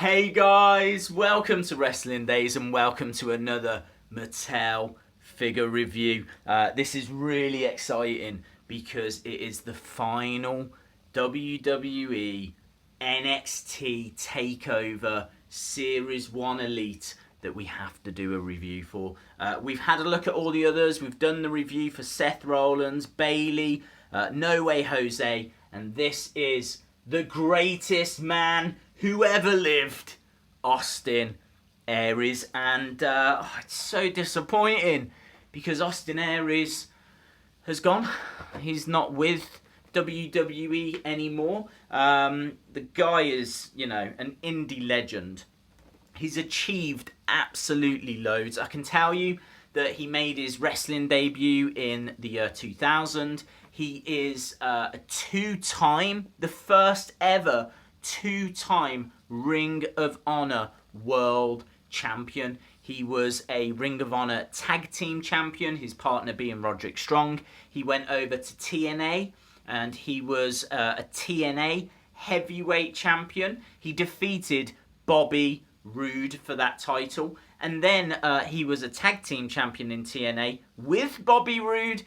Hey guys, welcome to Wrestling Daze and welcome to another Mattel figure review. This is really exciting because it is the final WWE NXT Takeover Series 1 Elite that we have to do a review for. We've had a look at all the others. We've done the review for Seth Rollins, Bayley, No Way Jose, and this is the greatest man who ever lived, Austin Aries. And it's so disappointing because Austin Aries has gone. He's not with WWE anymore. The guy is, an indie legend. He's achieved absolutely loads. I can tell you that he made his wrestling debut in the year 2000. He is a the first ever two-time Ring of Honor World Champion. He was a Ring of Honor Tag Team Champion, his partner being Roderick Strong. He went over to TNA and he was a TNA Heavyweight Champion. He defeated Bobby Roode for that title. And then he was a Tag Team Champion in TNA with Bobby Roode.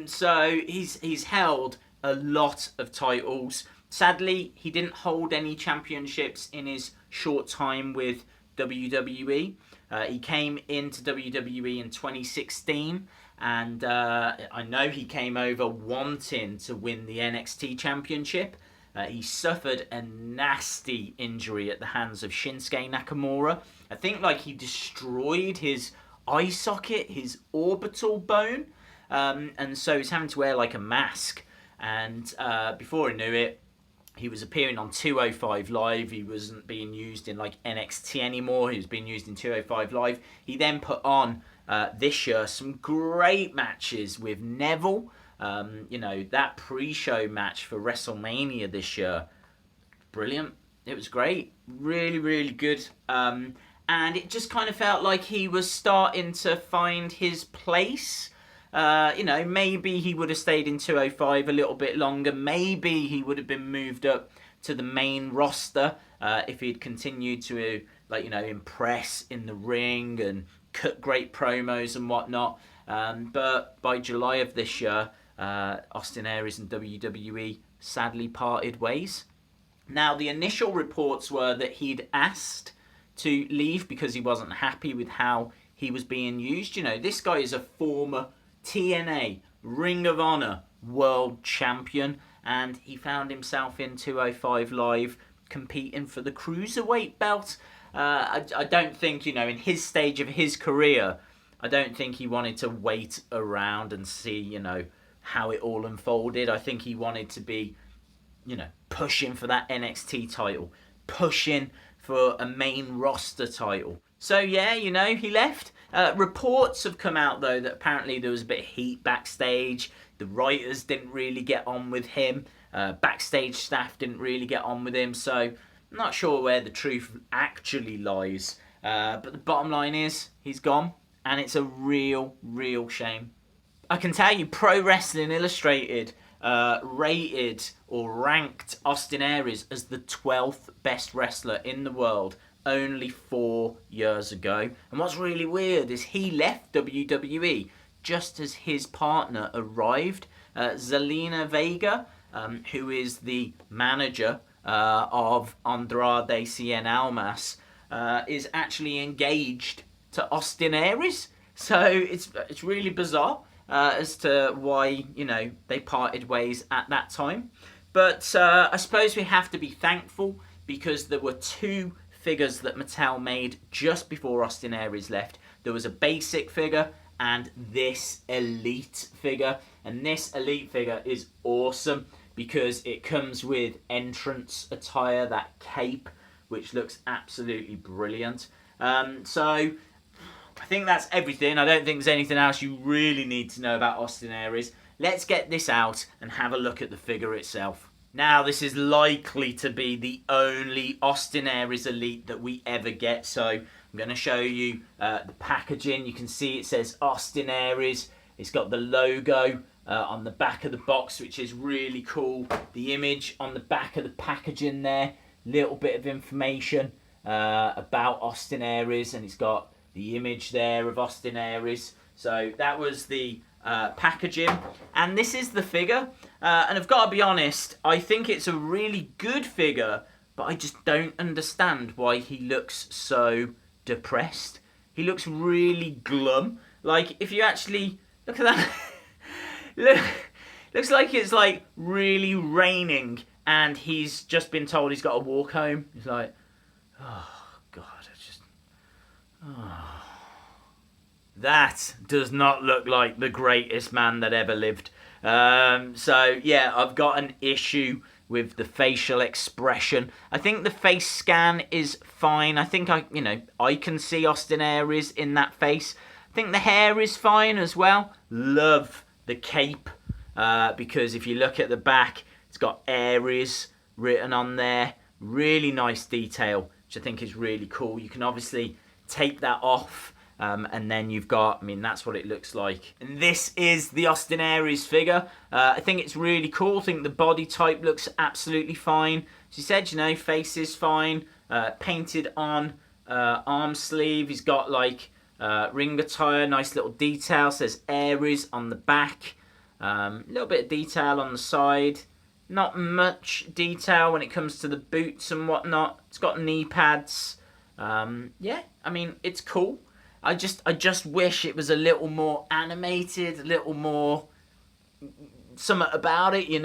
So he's held a lot of titles. Sadly, he didn't hold any championships in his short time with WWE. He came into WWE in 2016, and I know he came over wanting to win the NXT Championship. He suffered a nasty injury at the hands of Shinsuke Nakamura. I think he destroyed his eye socket, his orbital bone, and so he's having to wear a mask. And before he knew it, he was appearing on 205 Live. He wasn't being used in NXT anymore. He was being used in 205 Live. He then put on this year some great matches with Neville. That pre-show match for WrestleMania this year, brilliant. It was great. Really, really good. And it just kind of felt like he was starting to find his place. Maybe he would have stayed in 205 a little bit longer. Maybe he would have been moved up to the main roster if he'd continued to, impress in the ring and cut great promos and whatnot. But by July of this year, Austin Aries and WWE sadly parted ways. Now, the initial reports were that he'd asked to leave because he wasn't happy with how he was being used. This guy is a former TNA Ring of Honor World Champion, and he found himself in 205 Live competing for the Cruiserweight belt. I don't think, in his stage of his career, I don't think he wanted to wait around and see, how it all unfolded. I think he wanted to be, pushing for that NXT title, pushing for a main roster title. So yeah, he left. Reports have come out though that apparently there was a bit of heat backstage. The writers didn't really get on with him. Backstage staff didn't really get on with him. So I'm not sure where the truth actually lies. But the bottom line is he's gone, and it's a real, real shame. I can tell you, Pro Wrestling Illustrated rated or ranked Austin Aries as the 12th best wrestler in the world only 4 years ago. And what's really weird is he left WWE just as his partner arrived. Zelina Vega, who is the manager of Andrade Cien Almas, is actually engaged to Austin Aries. So it's really bizarre as to why they parted ways at that time. But I suppose we have to be thankful because there were two figures that Mattel made just before Austin Aries left. There was a basic figure and this elite figure. And this elite figure is awesome because it comes with entrance attire, that cape, which looks absolutely brilliant. So I think that's everything. I don't think there's anything else you really need to know about Austin Aries. Let's get this out and have a look at the figure itself. Now, this is likely to be the only Austin Aries Elite that we ever get. So I'm going to show you the packaging. You can see it says Austin Aries. It's got the logo on the back of the box, which is really cool. The image on the back of the packaging there, little bit of information about Austin Aries, and it's got the image there of Austin Aries. So that was the packaging, and this is the figure. And I've got to be honest, I think it's a really good figure, but I just don't understand why he looks so depressed. He looks really glum. Like, if you actually look at that, looks like it's like really raining, and he's just been told he's got to walk home. He's like, oh God, that does not look like the greatest man that ever lived. So yeah, I've got an issue with the facial expression. I think the face scan is fine. I think I can see Austin Aries in that face. I think the hair is fine as well. Love the cape, because if you look at the back, it's got Aries written on there. Really nice detail, which I think is really cool. You can obviously take that off, and then you've got, that's what it looks like. And this is the Austin Aries figure. I think it's really cool. I think the body type looks absolutely fine. As you said, face is fine. Painted on arm sleeve. He's got like ring attire, nice little detail. Says Aries on the back. A little bit of detail on the side. Not much detail when it comes to the boots and whatnot. It's got knee pads. Yeah, it's cool. I just wish it was a little more animated, a little more something about it,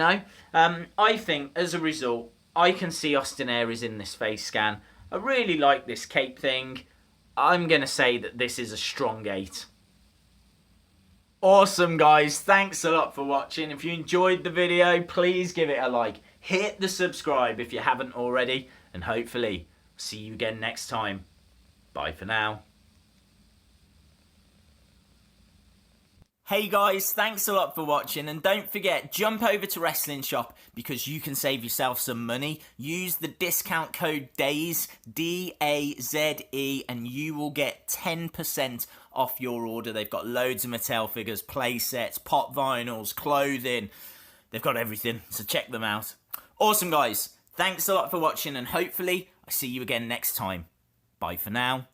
I think, as a result, I can see Austin Aries in this face scan. I really like this cape thing. I'm going to say that this is a strong 8. Awesome, guys. Thanks a lot for watching. If you enjoyed the video, please give it a like. Hit the subscribe if you haven't already. And hopefully, see you again next time. Bye for now. Hey guys, thanks a lot for watching, and don't forget, jump over to Wrestling Shop because you can save yourself some money. Use the discount code DAZE, D-A-Z-E, and you will get 10% off your order. They've got loads of Mattel figures, play sets, pop vinyls, clothing. They've got everything, so check them out. Awesome guys, thanks a lot for watching, and hopefully I see you again next time. Bye for now.